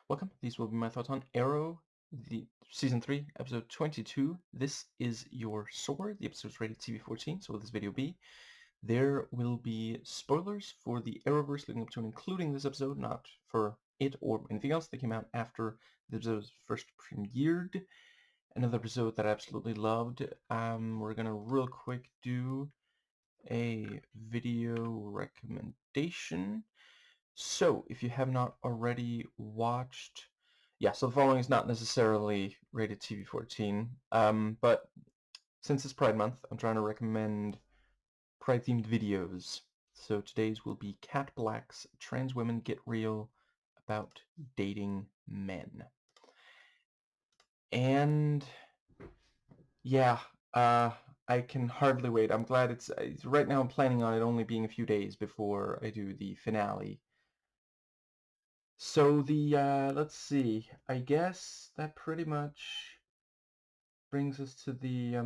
Welcome. These will be my thoughts on Arrow, the season 3, episode 22. This is your sword. The episode is rated TV-14, so will this video be? There will be spoilers for the Arrowverse leading up to and including this episode, not for it or anything else that came out after the episode was first premiered. Another episode that I absolutely loved. We're gonna real quick do a video recommendation. So, if you have not already watched, so the following is not necessarily rated TV-14, but since it's Pride Month, I'm trying to recommend Pride-themed videos. So today's will be Cat Black's Trans Women Get Real about dating men. And yeah, I can hardly wait. I'm glad it's right now. I'm planning on it only being a few days before I do the finale. So let's see, I guess that pretty much brings us to the,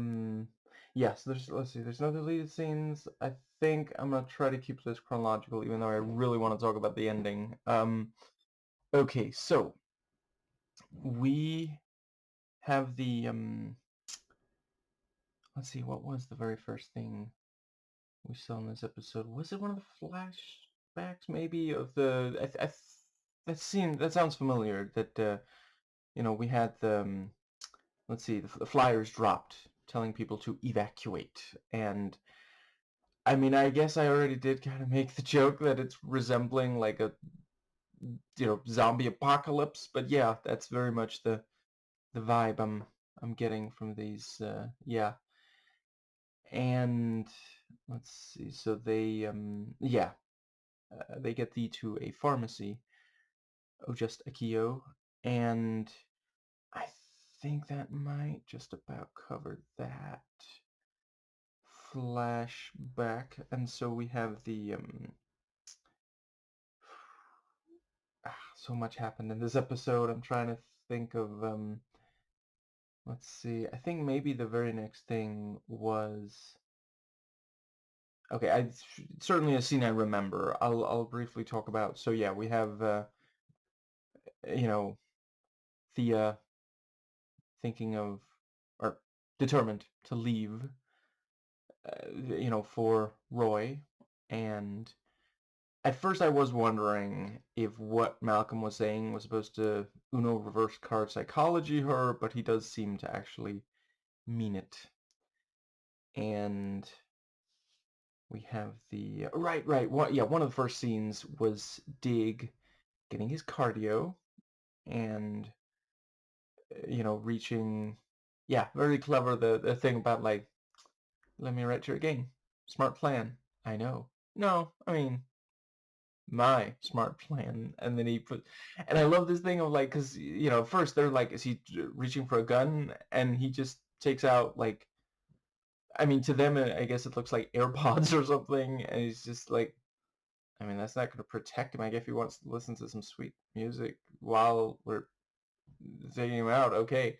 yes, let's see, there's no deleted scenes. I think I'm gonna try to keep this chronological, even though I really want to talk about the ending. Okay, so we have let's see, what was the very first thing we saw in this episode? Was it one of the flashbacks, maybe, of that scene, that sounds familiar, that, we had let's see, the flyers dropped telling people to evacuate. And I mean, I guess I already did kind of make the joke that it's resembling like a, zombie apocalypse. But yeah, that's very much the vibe I'm getting from these. Yeah. And let's see. So they get thee to a pharmacy. Oh, just Akio. And I think that might just about cover that flashback. And so we have the so much happened in this episode. I'm trying to think of let's see, I think maybe the very next thing was, okay, certainly a scene I remember. I'll briefly talk about. So yeah, we have you know Thea thinking of, or determined to leave for Roy. And at first I was wondering if what Malcolm was saying was supposed to Uno reverse card psychology her, but he does seem to actually mean it. And we have the right. One of the first scenes was Dig getting his cardio and reaching. Yeah, very clever. The thing about, like, let me write your game. Smart plan. I know. No, I mean, my smart plan. And then and I love this thing of, like, because first they're like, is he reaching for a gun? And he just takes out, like, I mean, to them I guess it looks like AirPods or something, and he's just like, I mean, that's not going to protect him. I guess if he wants to listen to some sweet music while we're taking him out, okay.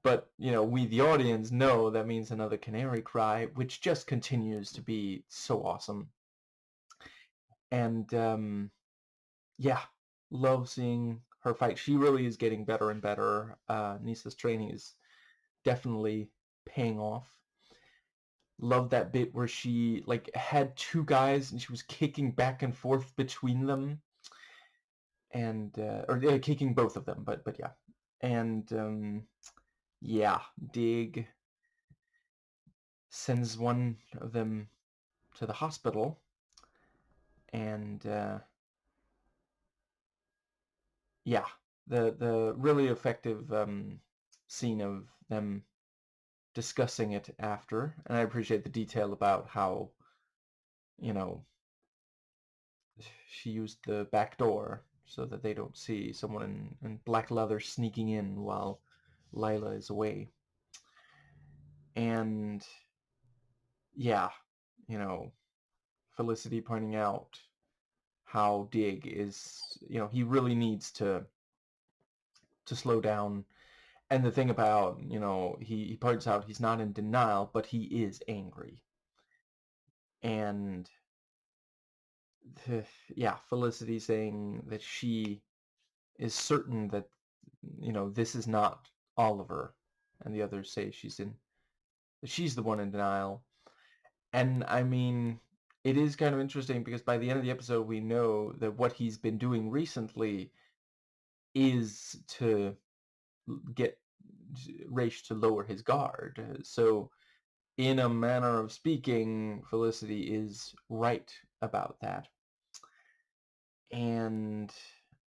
But we, the audience, know that means another canary cry, which just continues to be so awesome. And yeah, love seeing her fight. She really is getting better and better. Nisa's training is definitely paying off. Love that bit where she, like, had two guys and she was kicking back and forth between them, and or kicking both of them, but yeah. And yeah, Dig sends one of them to the hospital, and yeah, the really effective scene of them discussing it after. And I appreciate the detail about how you know she used the back door so that they don't see someone in black leather sneaking in while Lila is away. And yeah, Felicity pointing out how Dig is, he really needs to slow down. And the thing about, he points out he's not in denial, but he is angry. And yeah, Felicity saying that she is certain that, this is not Oliver, and the others say she's the one in denial. And I mean, it is kind of interesting because by the end of the episode, we know that what he's been doing recently is to get Raish to lower his guard. So in a manner of speaking, Felicity is right about that. And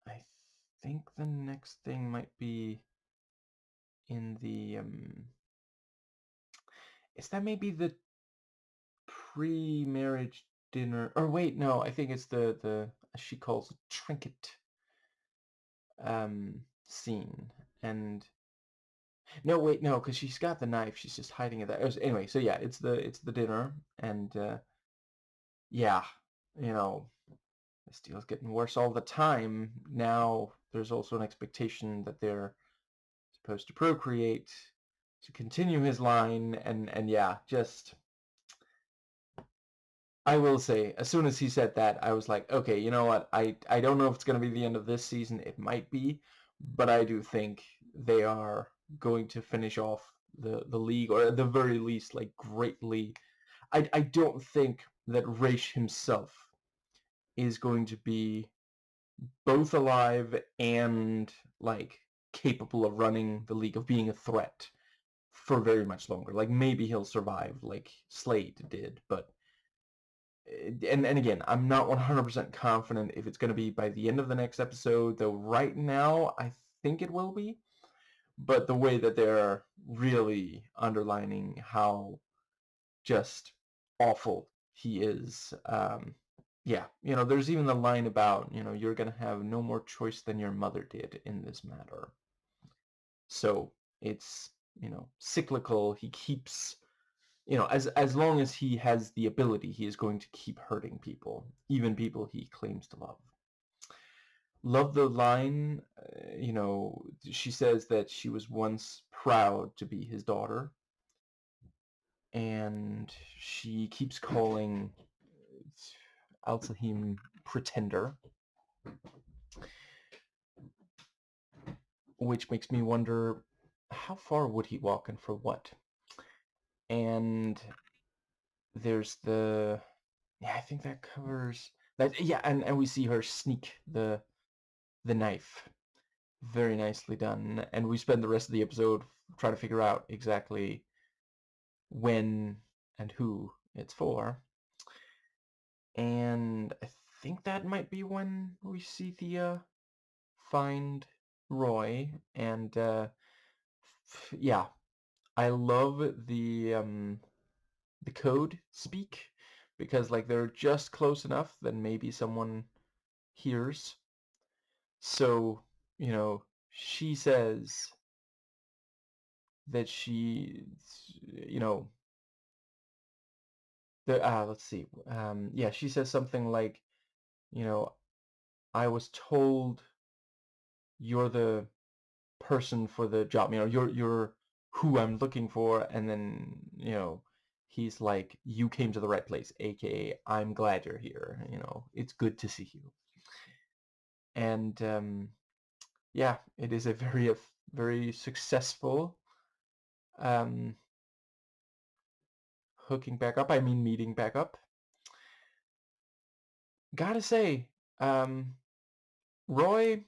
I think the next thing might be in the is that maybe the pre-marriage dinner, or wait, no, I think it's the she calls it trinket scene. And no, wait, no, because she's got the knife, she's just hiding it there. Anyway, so yeah, it's the dinner. And yeah, this deal's getting worse all the time. Now there's also an expectation that they're supposed to procreate to continue his line. And yeah, just, I will say, as soon as he said that, I was like, okay, you know what? I don't know if it's going to be the end of this season. It might be, but I do think they are going to finish off the league, or at the very least, like, greatly. I don't think that Raish himself is going to be both alive and, like, capable of running the league, of being a threat for very much longer. Like, maybe he'll survive like Slade did, but and again, I'm not 100% confident if it's going to be by the end of the next episode, though right now I think it will be. But the way that they're really underlining how just awful he is, yeah, there's even the line about, you're going to have no more choice than your mother did in this matter. So it's, cyclical. He keeps, as long as he has the ability, he is going to keep hurting people, even people he claims to love. Love the line, she says that she was once proud to be his daughter, and she keeps calling Al-Sahim pretender, which makes me wonder, how far would he walk and for what? And there's yeah, I think that covers that. Yeah, and we see her sneak the knife. Very nicely done. And we spend the rest of the episode trying to figure out exactly when and who it's for. And I think that might be when we see Thea find Roy. And yeah, I love the code speak, because, like, they're just close enough that maybe someone hears. So, she says that she, you know, let's see. Yeah, she says something like, you know, I was told you're the person for the job. You're who I'm looking for. And then, he's like, you came to the right place, aka I'm glad you're here. It's good to see you. And yeah, it is a very successful hooking back up. I mean, meeting back up. Gotta say, Roy,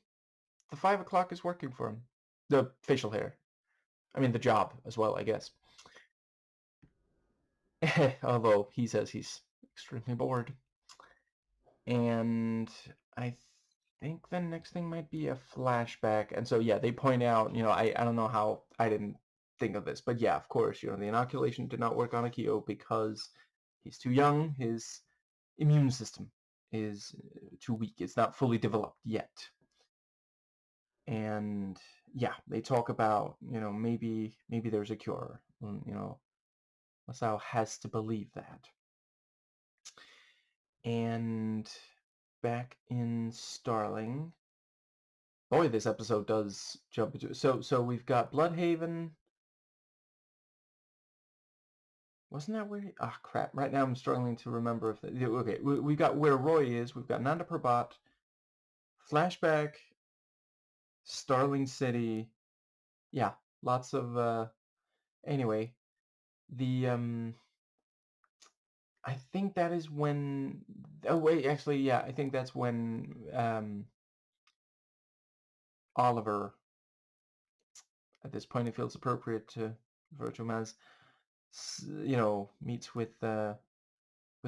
the 5 o'clock is working for him. The facial hair. I mean, the job as well, I guess. Although he says he's extremely bored. And I think the next thing might be a flashback. And so, yeah, they point out, I don't know how I didn't think of this, but yeah, of course, the inoculation did not work on Akio because he's too young. His immune system is too weak. It's not fully developed yet. And yeah, they talk about, maybe there's a cure. Masao has to believe that. And back in Starling, boy, this episode does jump into it. So we've got Bloodhaven. Wasn't that where crap. Right now I'm struggling to remember if okay, we've got where Roy is. We've got Nanda Parbat, flashback, Starling City, yeah, lots of anyway, the I think that is when, oh wait, actually, yeah, I think that's when Oliver, at this point it feels appropriate to refer to him as, meets with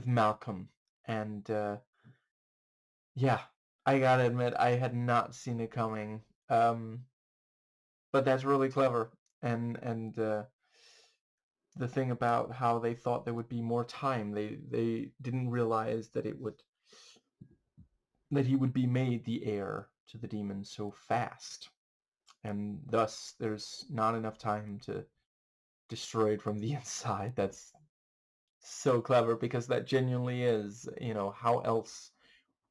Malcolm, and yeah, I gotta admit I had not seen it coming, but that's really clever, and the thing about how they thought there would be more time, they didn't realize that he would be made the heir to the demon so fast, and thus there's not enough time to destroy it from the inside. That's so clever because that genuinely is, how else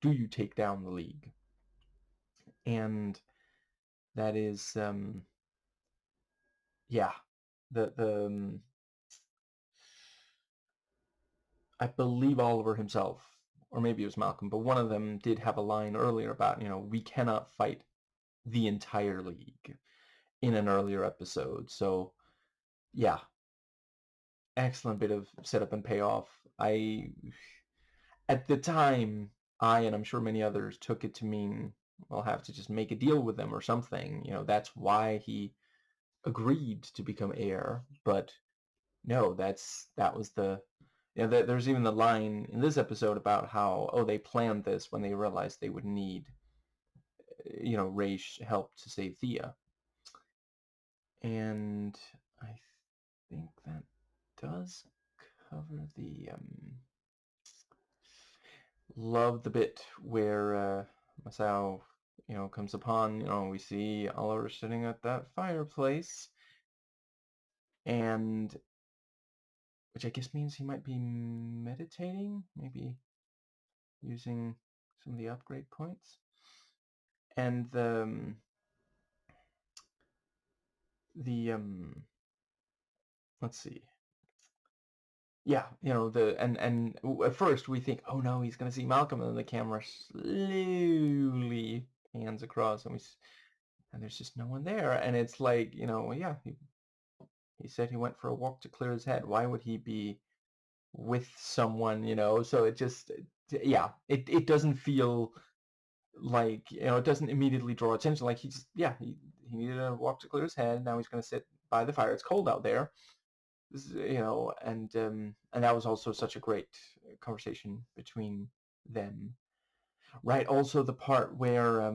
do you take down the League? And that is, yeah, the I believe Oliver himself, or maybe it was Malcolm, but one of them did have a line earlier about, we cannot fight the entire League in an earlier episode. So, yeah, excellent bit of setup and payoff. At the time, and I'm sure many others took it to mean we'll have to just make a deal with them or something. That's why he agreed to become heir. But no, that was the, there's even the line in this episode about how, oh, they planned this when they realized they would need, Ray's help to save Thea. And I think that does cover the, love the bit where Masao, comes upon, we see Oliver sitting at that fireplace, and which I guess means he might be meditating, maybe using some of the upgrade points. And the let's see. Yeah, and at first we think, oh no, he's gonna see Malcolm, and then the camera slowly pans across, and there's just no one there, and it's like, yeah, he said he went for a walk to clear his head. Why would he be with someone, So it just, yeah, it doesn't feel like, it doesn't immediately draw attention. Like he needed a walk to clear his head. Now he's going to sit by the fire. It's cold out there, and that was also such a great conversation between them. Right. Also the part where,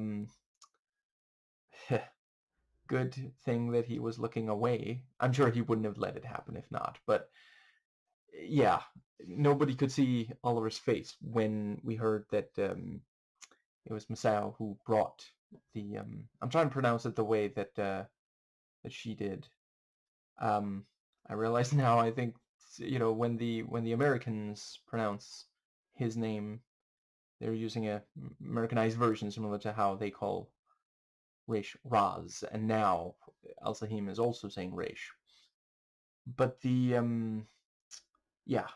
good thing that he was looking away. I'm sure he wouldn't have let it happen if not, but yeah, nobody could see Oliver's face when we heard that it was Masao who brought the. I'm trying to pronounce it the way that she did. Um, I realize now. I think, when the Americans pronounce his name, they're using a Americanized version similar to how they call Raish Raz, and now Al Sahim is also saying Raish. But the yeah,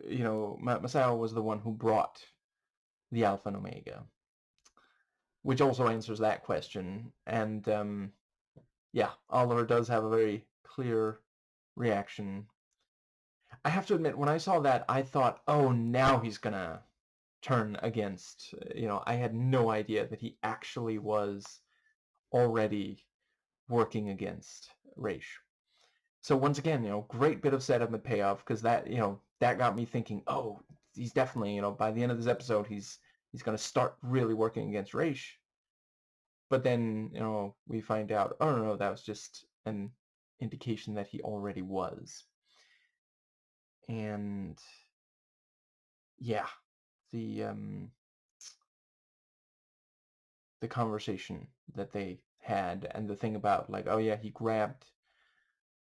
Masao was the one who brought the Alpha and Omega, which also answers that question. And yeah, Oliver does have a very clear reaction. I have to admit, when I saw that, I thought, oh, now he's gonna turn against, I had no idea that he actually was already working against Raish. So once again, great bit of setup and payoff, because that, that got me thinking, oh, he's definitely, by the end of this episode, he's going to start really working against Raish. But then, we find out, oh, no, that was just an indication that he already was. And yeah, the conversation that they had, and the thing about, like, oh yeah, he grabbed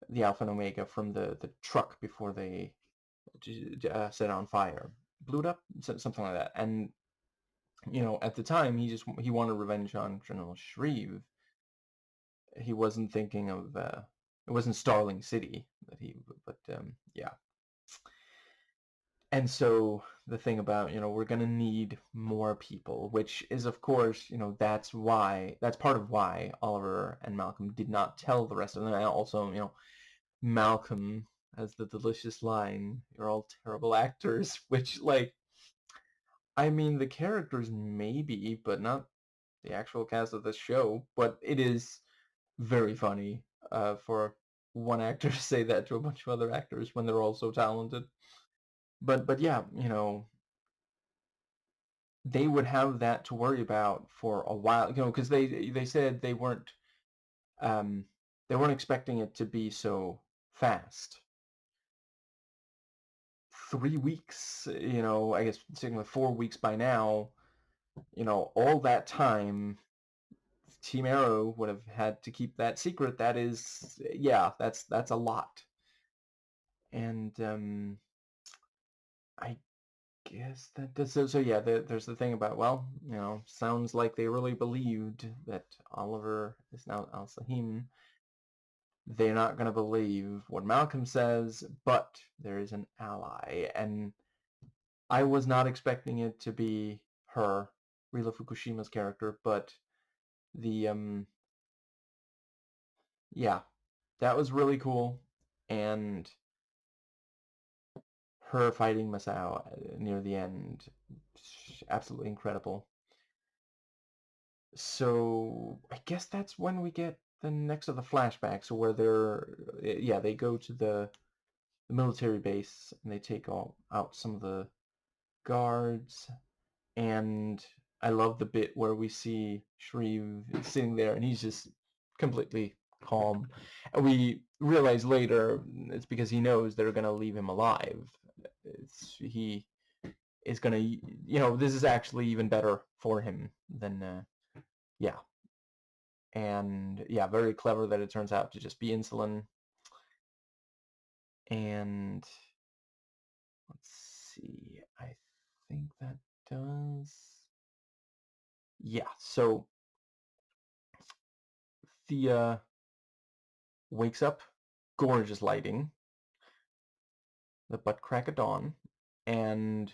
the Alpha and Omega from the truck before they set it on fire, blew it up, something like that. And at the time, he wanted revenge on General Shreve. He wasn't thinking of it wasn't Starling City that he, but yeah. And so the thing about, we're going to need more people, which is, of course, that's part of why Oliver and Malcolm did not tell the rest of them. And also, Malcolm has the delicious line, "You're all terrible actors," which, like, I mean, the characters maybe, but not the actual cast of the show. But it is very funny for one actor to say that to a bunch of other actors when they're all so talented. But yeah, they would have that to worry about for a while, because they said um, they weren't expecting it to be so fast. 3 weeks, I guess sticking with 4 weeks by now, all that time, Team Arrow would have had to keep that secret. That is, yeah, that's a lot. And I guess that does so yeah, there's the thing about, well, sounds like they really believed that Oliver is now Al Sahim. They're not going to believe what Malcolm says, but there is an ally. And I was not expecting it to be her, Rila Fukushima's character, but the yeah, that was really cool. And her fighting Masao near the end, absolutely incredible. So I guess that's when we get the next of the flashbacks, where they go to the military base and they take out some of the guards. And I love the bit where we see Shreve sitting there and he's just completely calm. And we realize later it's because he knows they're going to leave him alive. He is going to, this is actually even better for him than, yeah. And yeah, very clever that it turns out to just be insulin. And let's see, I think that does. Yeah, so Thea wakes up, gorgeous lighting, the butt crack of dawn, and,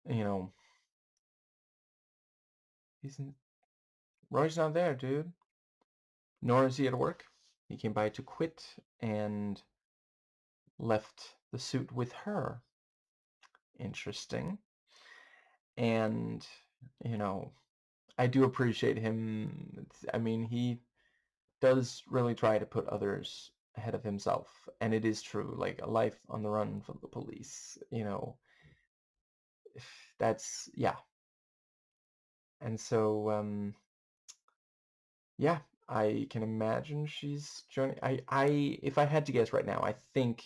you know, isn't Roy's not there, dude. Nor is he at work. He came by to quit and left the suit with her. Interesting. And, you know, I do appreciate him. I mean, he does really try to put others ahead of himself. And it is true, like a life on the run from the police, that's, yeah. And so, yeah, I can imagine she's joining. If I had to guess right now, I think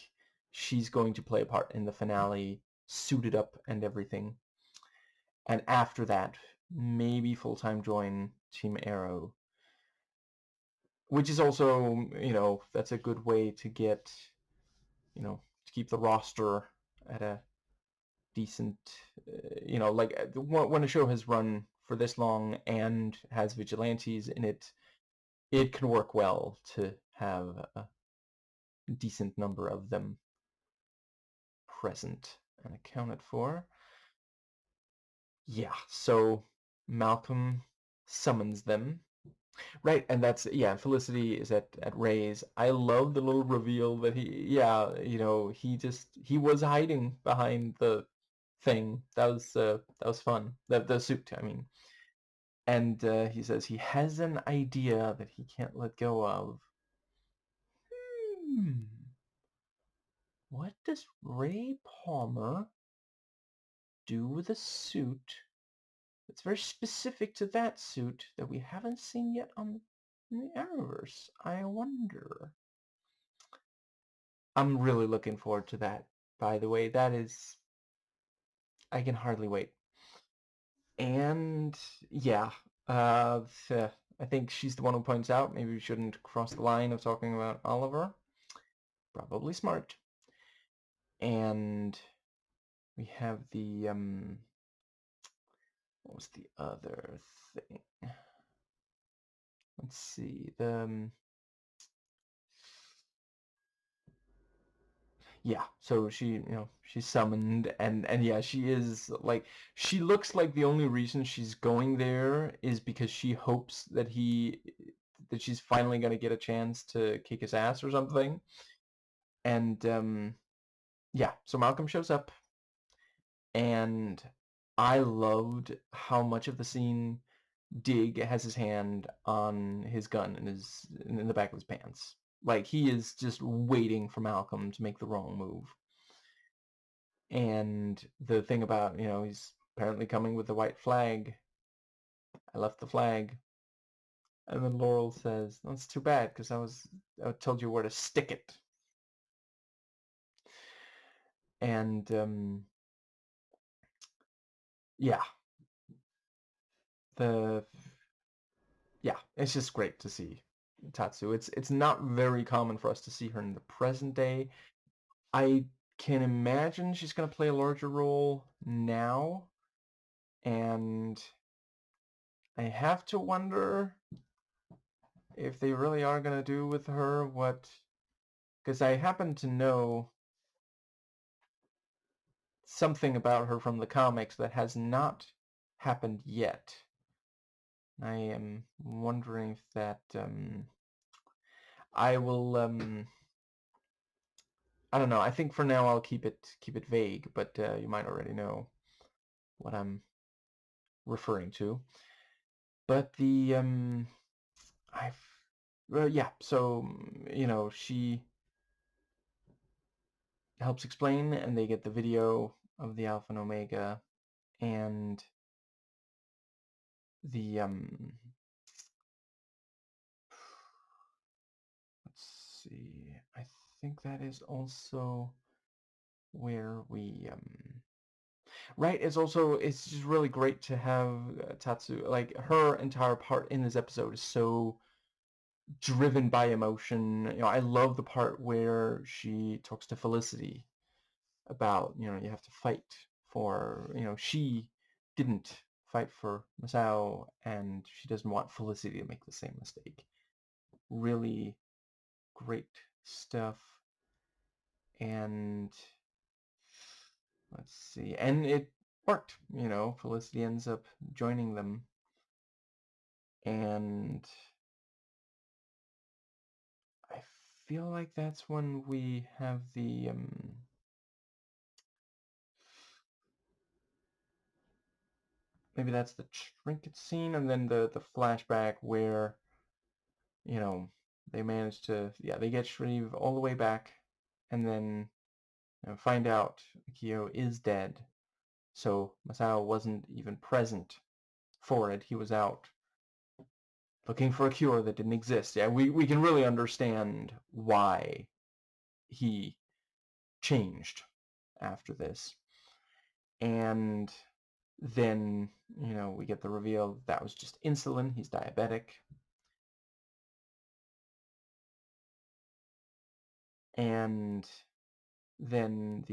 she's going to play a part in the finale, suited up and everything. And after that, maybe full-time join Team Arrow, which is also, that's a good way to get, to keep the roster at a decent, like when a show has run for this long and has vigilantes in it, it can work well to have a decent number of them present and accounted for. Yeah, so Malcolm summons them. Right, and that's, yeah, Felicity is at Ray's. I love the little reveal that he was hiding behind the thing. That was fun. The suit, I mean. And he says he has an idea that he can't let go of. Hmm. What does Ray Palmer do with a suit that's very specific to that suit that we haven't seen yet on the Arrowverse? I wonder. I'm really looking forward to that, by the way. I can hardly wait. And yeah, I think she's the one who points out maybe we shouldn't cross the line of talking about Oliver. Probably smart. And we have what was the other thing? Let's see. Yeah, so she's summoned, and yeah, she is like, she looks like the only reason she's going there is because she hopes that she's finally gonna get a chance to kick his ass or something. And yeah, so Malcolm shows up, and I loved how much of the scene Dig has his hand on his gun in the back of his pants. Like, he is just waiting for Malcolm to make the wrong move. And the thing about, he's apparently coming with the white flag. I left the flag. And then Laurel says, that's too bad, because I told you where to stick it. And yeah, the yeah, it's just great to see Tatsu. It's not very common for us to see her in the present day. I can imagine she's going to play a larger role now, and I have to wonder if they really are going to do with her what... Because I happen to know something about her from the comics that has not happened yet. I am wondering if that... I will... I don't know. I think for now I'll keep it vague, but you might already know what I'm referring to. But the I've well, yeah. So she helps explain, and they get the video of the Alpha and Omega, and the let's see. I think that is also where we right. It's just really great to have Tatsu. Like, her entire part in this episode is so driven by emotion. I love the part where she talks to Felicity about, you have to fight for, she didn't fight for Masao, and she doesn't want Felicity to make the same mistake. Really great stuff. And let's see, and it worked. Felicity ends up joining them, and I feel like that's when we have the maybe that's the trinket scene, and then the flashback where they manage to, yeah, they get Shreve all the way back, and then find out Akio is dead. So Masao wasn't even present for it. He was out looking for a cure that didn't exist. Yeah, we can really understand why he changed after this. And then, we get the reveal that was just insulin. He's diabetic. And then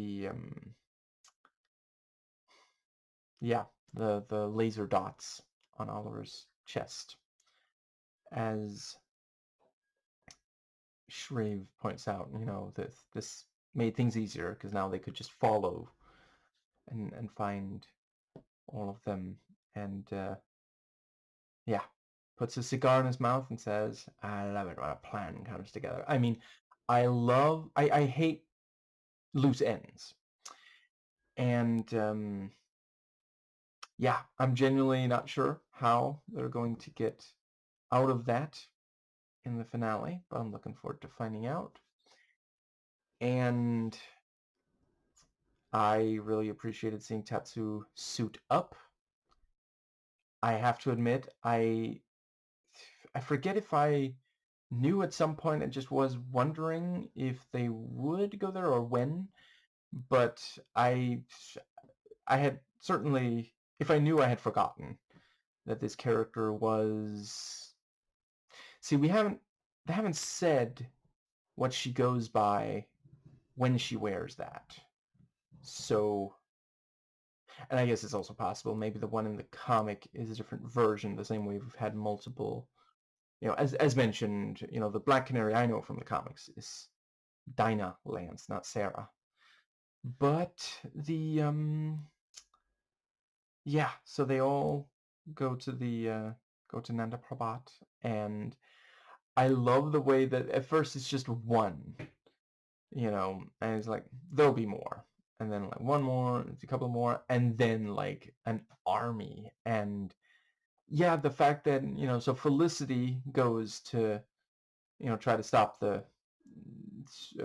yeah, the laser dots on Oliver's chest, as Shreve points out, this made things easier because now they could just follow and find all of them. And yeah, puts a cigar in his mouth and says, I love it when a plan comes together. I mean, I hate loose ends. And yeah, I'm genuinely not sure how they're going to get out of that in the finale, but I'm looking forward to finding out. And I really appreciated seeing Tatsu suit up. I have to admit, I forget if I knew at some point and just was wondering if they would go there or when, but I had certainly, if I knew, I had forgotten that this character was... See, they haven't said what she goes by when she wears that. So, and I guess it's also possible maybe the one in the comic is a different version, the same way we've had multiple, as mentioned, the Black Canary I know from the comics is Dinah Lance, not Sarah. But the yeah, so they all go to the go to Nanda Parbat, and I love the way that at first it's just one, and it's like there'll be more, and then like one more, a couple more, and then like an army. And yeah, the fact that so Felicity goes to try to stop the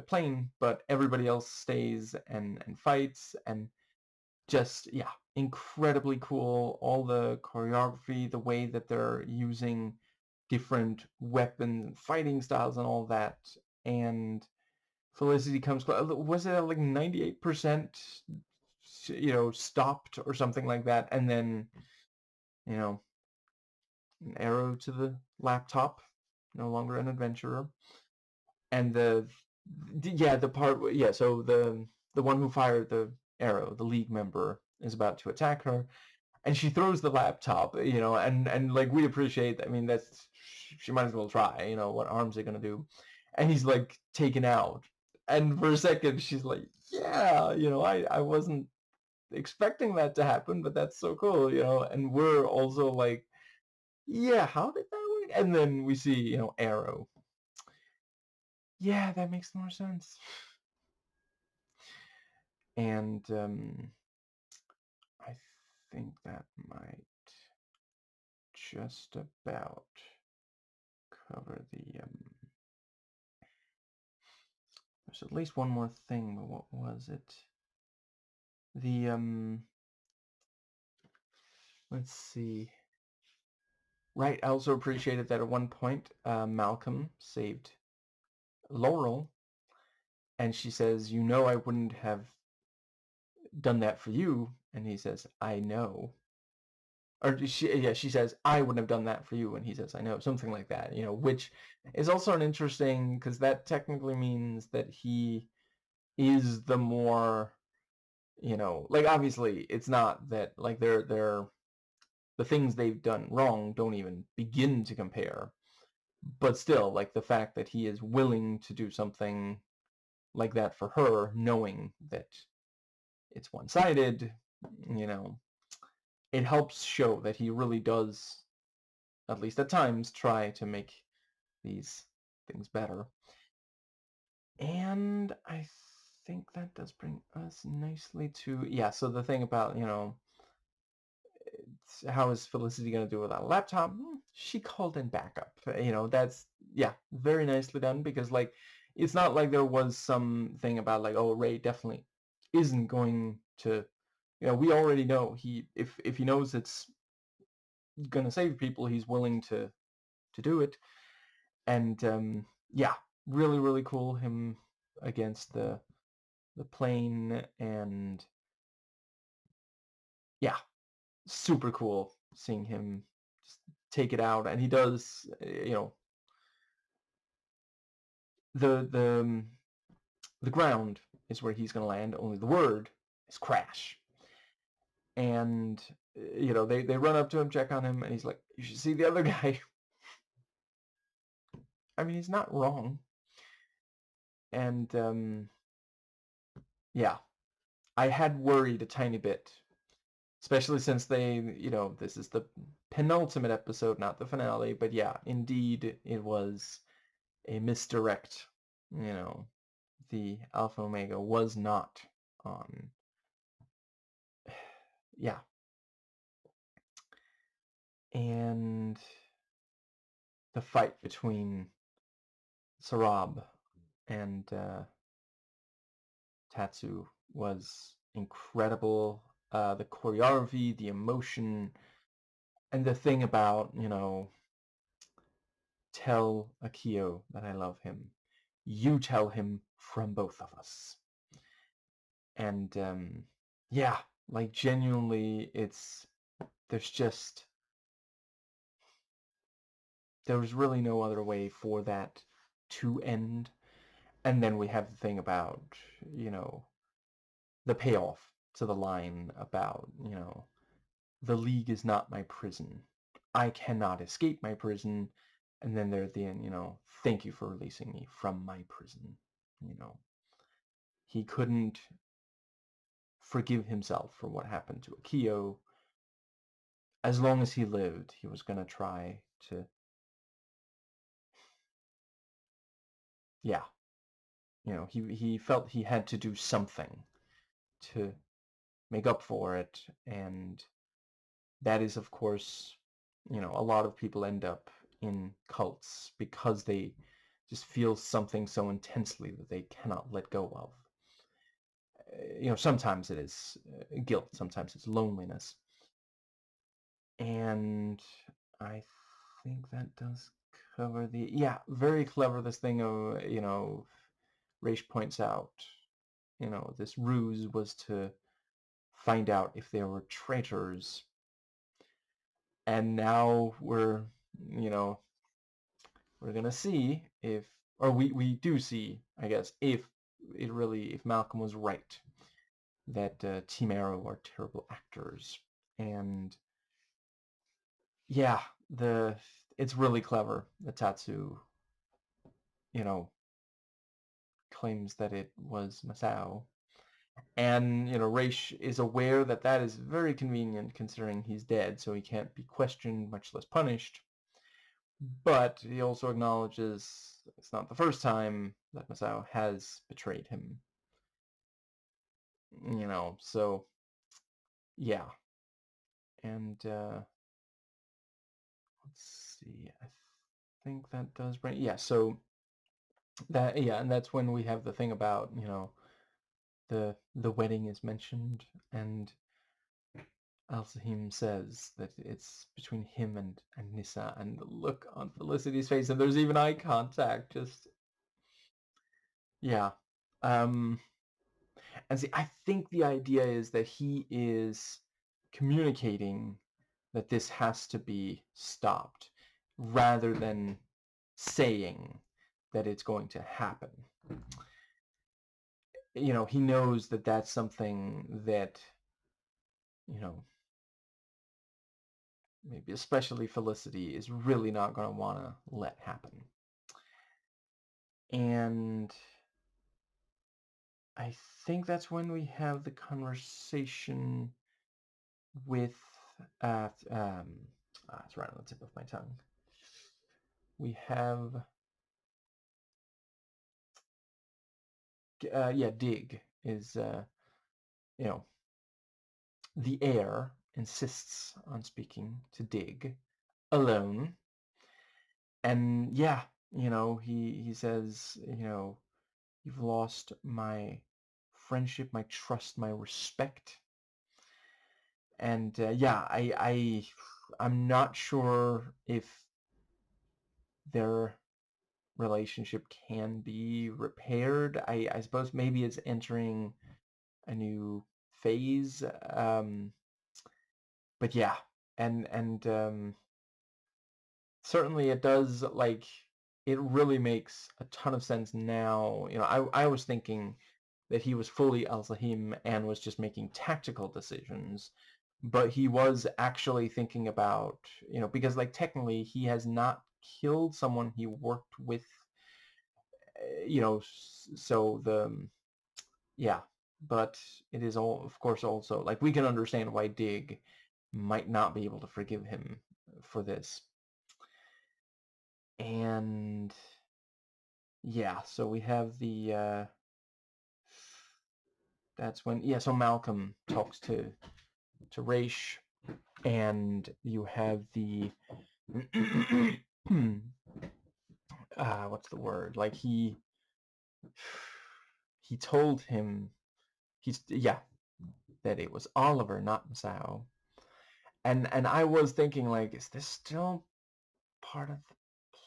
plane, but everybody else stays and fights, and just yeah, incredibly cool. All the choreography, the way that they're using different weapons and fighting styles and all that. And Felicity comes close. Was it like 98%, stopped or something like that? And then, you know, an arrow to the laptop, no longer an adventurer. And yeah, the part, yeah, so the one who fired the arrow, the League member, is about to attack her, and she throws the laptop, and like we appreciate, I mean, that's, she might as well try, what harm's it gonna do? And he's like taken out, and for a second she's like, yeah, I wasn't expecting that to happen, but that's so cool, and we're also like, yeah, how did that work? And then we see, Arrow. Yeah, that makes more sense. And I think that might just about cover the there's at least one more thing, but what was it? The let's see. Right, I also appreciated that at one point Malcolm saved Laurel, and she says, I wouldn't have done that for you, and he says, I know. Or she says, I wouldn't have done that for you, and he says, I know, something like that, which is also an interesting, because that technically means that he is the more, like obviously it's not that like they're the things they've done wrong don't even begin to compare, but still, like the fact that he is willing to do something like that for her, knowing that it's one-sided, you know, it helps show that he really does, at least at times, try to make these things better. And I think that does bring us nicely to, yeah, so the thing about, how is Felicity going to do without a laptop? She called in backup. That's, yeah, very nicely done, because like it's not like there was something about like, oh, Ray definitely isn't going to, we already know if he knows it's going to save people, he's willing to do it. And yeah, really, really cool, him against the plane. And yeah, super cool seeing him just take it out. And he does, the the ground is where he's going to land, only the word is crash. And they run up to him, check on him, and he's like, you should see the other guy. I mean, he's not wrong. And yeah, I had worried a tiny bit, especially since they, this is the penultimate episode, not the finale. But yeah, indeed, it was a misdirect. The Alpha Omega was not on. Yeah. And the fight between Sarab and Tatsu was incredible. The choreography, the emotion, and the thing about, tell Akio that I love him. You tell him from both of us. And yeah, like genuinely, there's just, there was really no other way for that to end. And then we have the thing about, the payoff to the line about, the League is not my prison. I cannot escape my prison. And then there at the end, thank you for releasing me from my prison. He couldn't forgive himself for what happened to Akio. As long as he lived, he was gonna try to, yeah, he felt he had to do something to make up for it, and that is, of course, a lot of people end up in cults because they just feel something so intensely that they cannot let go of. Sometimes it is guilt, sometimes it's loneliness. And I think that does cover the, yeah, very clever, this thing of, Raish points out, this ruse was to find out if there were traitors. And now you know, we're gonna see if, or we do see, I guess, if Malcolm was right, that Team Arrow are terrible actors. And yeah, it's really clever that Tatsu, you know, claims that it was Masao. And, Raish is aware that that is very convenient considering he's dead, so he can't be questioned, much less punished. But he also acknowledges it's not the first time that Masao has betrayed him. So, yeah. And, let's see, I think that does bring, yeah, so and that's when we have the thing about, the wedding is mentioned, and Al-Sahim says that it's between him and Nissa, and the look on Felicity's face, and there's even eye contact, just, yeah. And see, I think the idea is that he is communicating that this has to be stopped, rather than saying that it's going to happen. He knows that that's something that, maybe especially Felicity is really not going to want to let happen. And I think that's when we have the conversation with, it's right on the tip of my tongue. We have, Dig is, the heir insists on speaking to Dig alone. And yeah, he says, you've lost my friendship, my trust, my respect. And yeah, I'm not sure if their relationship can be repaired. I suppose maybe it's entering a new phase. But yeah, and certainly it does, like, it really makes a ton of sense now. I was thinking that he was fully Al-Sahim and was just making tactical decisions, but he was actually thinking about, because, like, technically he has not killed someone he worked with, so yeah, but it is all, of course, also, like, we can understand why Dig might not be able to forgive him for this. And yeah, so we have the that's when, yeah, so Malcolm talks to Raish, and you have the what's the word, like, he told him, that it was Oliver, not Masao. And I was thinking, like, is this still part of the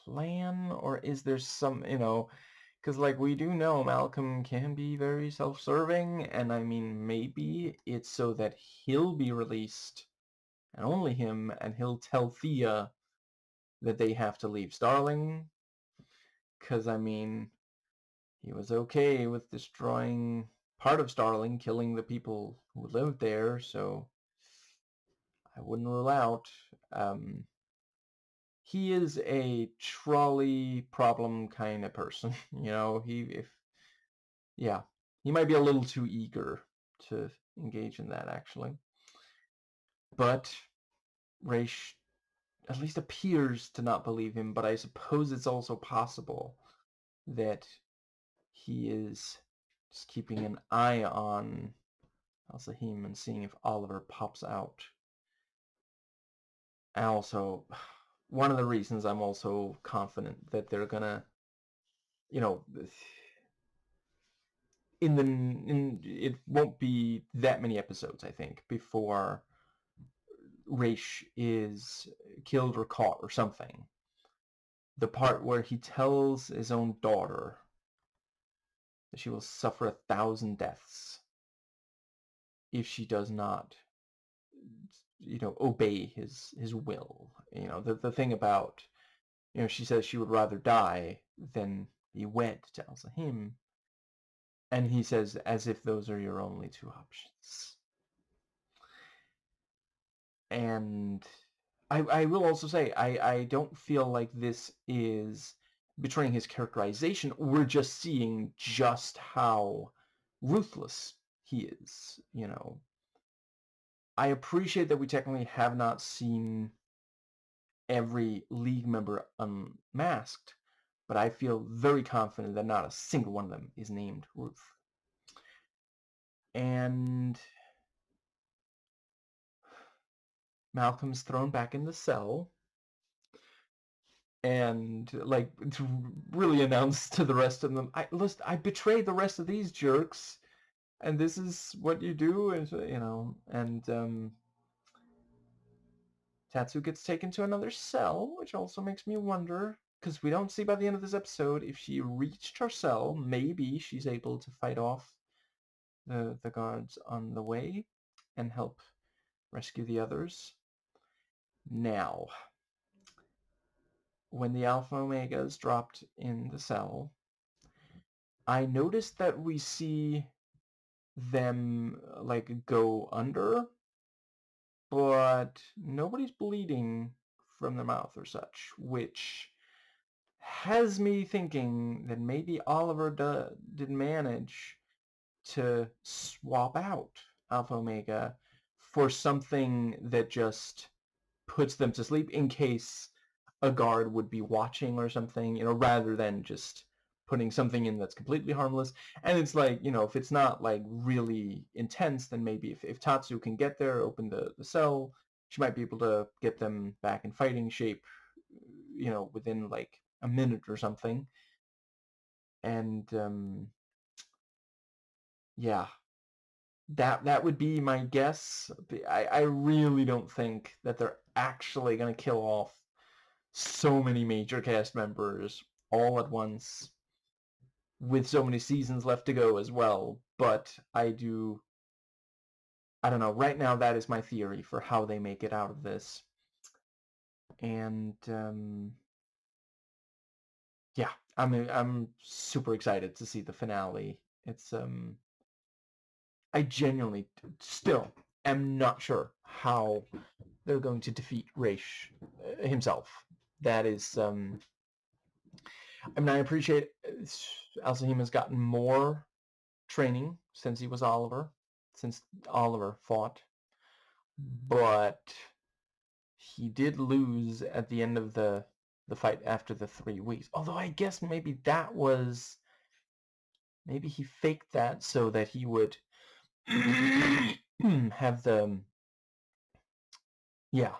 plan, or is there some, because, like, we do know Malcolm can be very self-serving, and I mean, maybe it's so that he'll be released, and only him, and he'll tell Thea that they have to leave Starling, because, I mean, he was okay with destroying part of Starling, killing the people who lived there, so I wouldn't rule out. He is a trolley problem kind of person, he might be a little too eager to engage in that, actually. But Raish at least appears to not believe him, but I suppose it's also possible that he is just keeping an eye on Al-Sahim and seeing if Oliver pops out. And also, one of the reasons I'm also confident that they're gonna, you know, it won't be that many episodes, I think, before Raish is killed or caught or something. The part where he tells his own daughter that she will suffer 1,000 deaths if she does not, obey his will. The thing about, she says she would rather die than be wed to Al-Sahim, and he says, as if those are your only two options. And I will also say, I don't feel like this is betraying his characterization. We're just seeing just how ruthless he is, I appreciate that we technically have not seen every League member unmasked, but I feel very confident that not a single one of them is named Ruth. And Malcolm's thrown back in the cell and, like, to really announce to the rest of them, I betrayed the rest of these jerks, and this is what you do, and Tatsu gets taken to another cell, which also makes me wonder, because we don't see by the end of this episode if she reached her cell. Maybe she's able to fight off the guards on the way and help rescue the others. Now, when the Alpha Omegas dropped in the cell, I noticed that we see them, like, go under, but nobody's bleeding from their mouth or such, which has me thinking that maybe Oliver did manage to swap out Alpha Omega for something that just puts them to sleep in case a guard would be watching or something, rather than just putting something in that's completely harmless. And it's like, if it's not like really intense, then maybe if Tatsu can get there, open the cell, she might be able to get them back in fighting shape, within like a minute or something. And yeah, that would be my guess. I really don't think that they're actually going to kill off so many major cast members all at once with so many seasons left to go as well. But I don't know. Right now, that is my theory for how they make it out of this. And yeah, I'm super excited to see the finale. It's I genuinely still am not sure how they're going to defeat Raish himself. That is, I appreciate Al-Sahim has gotten more training since he was Oliver, since Oliver fought, but he did lose at the end of the fight after the 3 weeks. Although I guess maybe maybe he faked that so that he would have the, yeah,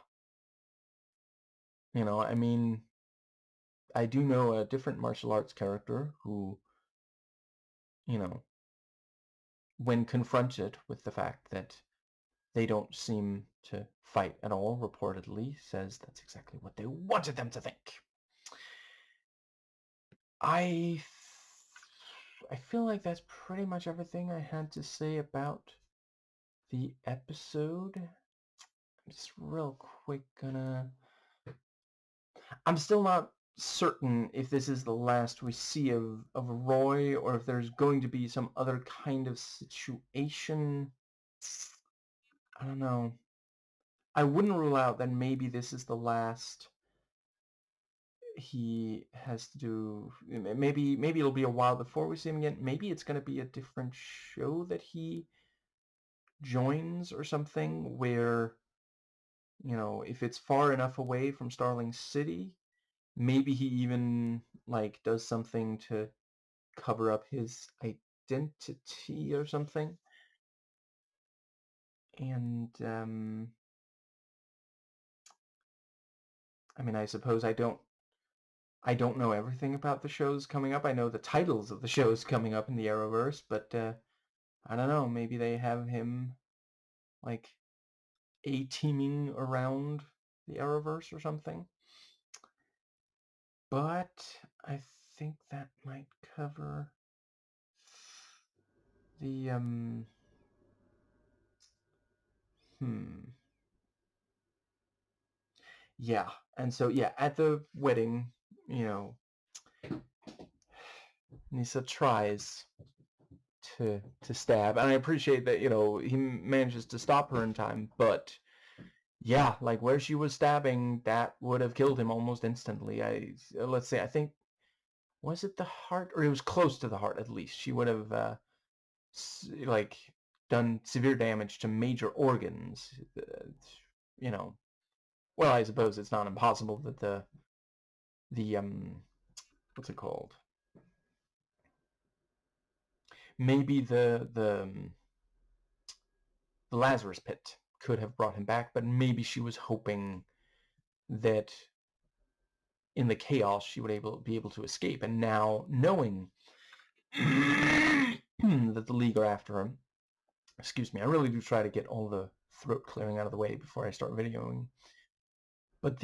I do know a different martial arts character who, when confronted with the fact that they don't seem to fight at all, reportedly, says that's exactly what they wanted them to think. I feel like that's pretty much everything I had to say about the episode. I'm just real quick gonna... I'm still not certain if this is the last we see of Roy, or if there's going to be some other kind of situation. I don't know. I wouldn't rule out that maybe this is the last he has to do. Maybe it'll be a while before we see him again. Maybe it's going to be a different show that he joins or something where, if it's far enough away from Starling City, maybe he even like does something to cover up his identity or something. And I mean, I suppose I don't know everything about the shows coming up. I know the titles of the shows coming up in the Arrowverse, but I don't know. Maybe they have him like A-teaming around the Arrowverse or something. But I think that might cover the yeah. And so yeah, at the wedding, you know, Nisa tries to stab, and I appreciate that, he manages to stop her in time, but yeah, like where she was stabbing, that would have killed him almost instantly. Let's say, I think, was it the heart, or it was close to the heart at least. She would have like done severe damage to major organs. You know, well, I suppose it's not impossible that the what's it called? Maybe the Lazarus pit could have brought him back, but maybe she was hoping that in the chaos she would be able to escape. And now, knowing that the League are after him, excuse me, I really do try to get all the throat clearing out of the way before I start videoing. But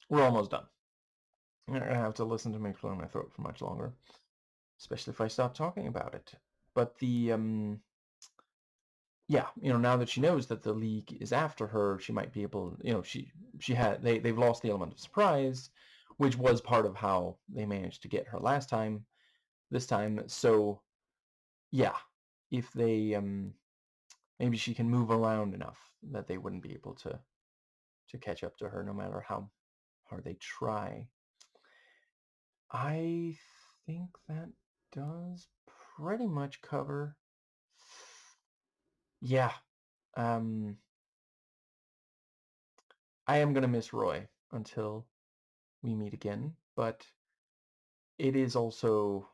we're almost done. You're gonna have to listen to me clear my throat for much longer, especially if I stop talking about it. But yeah, now that she knows that the League is after her, she might be able, they've lost the element of surprise, which was part of how they managed to get her last time. This time, so yeah, if they maybe she can move around enough that they wouldn't be able to catch up to her no matter how hard they try. I think that does pretty much cover. Yeah, um, I am gonna miss Roy until we meet again, but it is also,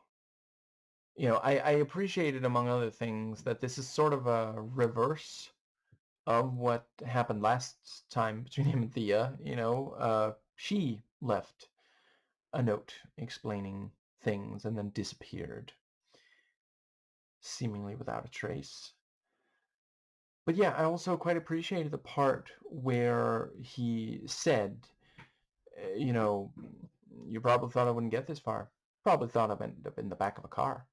I appreciated, among other things, that this is sort of a reverse of what happened last time between him and Thea. She left a note explaining things and then disappeared, seemingly without a trace. But yeah, I also quite appreciated the part where he said, you probably thought I wouldn't get this far. Probably thought I'd end up in the back of a car.